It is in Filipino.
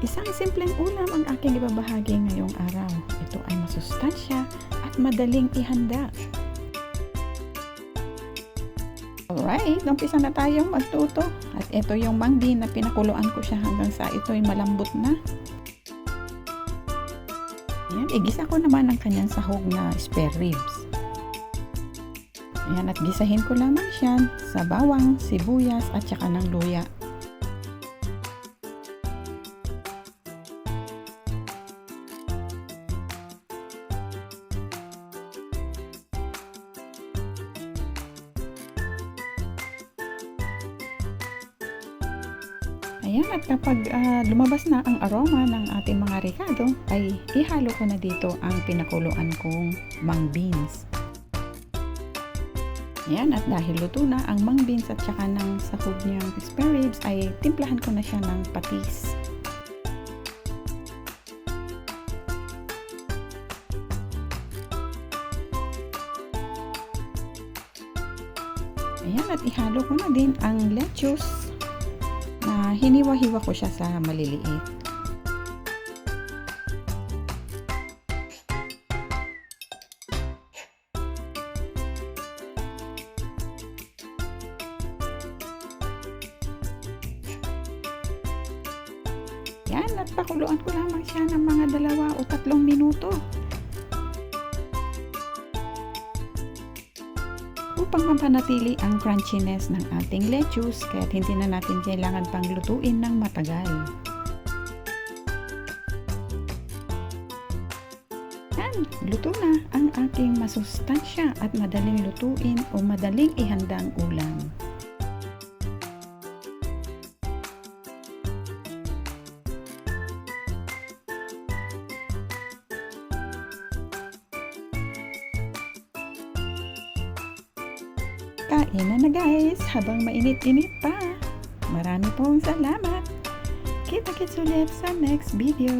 Isang simpleng ulam ang aking ibabahagi ngayong araw. Ito ay masustansya at madaling ihanda. Alright, umpisa na tayong magluto. At ito yung mung bean na pinakuluan ko siya hanggang sa ito'y malambot na. Ayan, igisa ko naman ang kanyang sahog na spare ribs. Ayan, at gisahin ko lamang siya sa bawang, sibuyas at saka ng luya. Ayan, at kapag lumabas na ang aroma ng ating mga ricado, ay ihalo ko na dito ang pinakuluan kong mung beans. Ayan, at dahil luto na ang mung beans at saka ng sahog niyang spare ribs, ay timplahan ko na siya ng patis. Ayan, at ihalo ko na din ang lettuce na hiniwa-hiwa ko siya sa maliliit. Yan, at pakuluan ko lamang siya ng mga 2 o 3 minuto. Upang mapanatili ang crunchiness ng ating lettuce, kaya hindi na natin kailangan pang lutuin ng matagal. Yan, luto na ang aking masustansya at madaling lutuin o madaling ihandang ulam. Kain na guys, habang mainit-init pa. Marami pong salamat. Kita-kits ulit sa next video.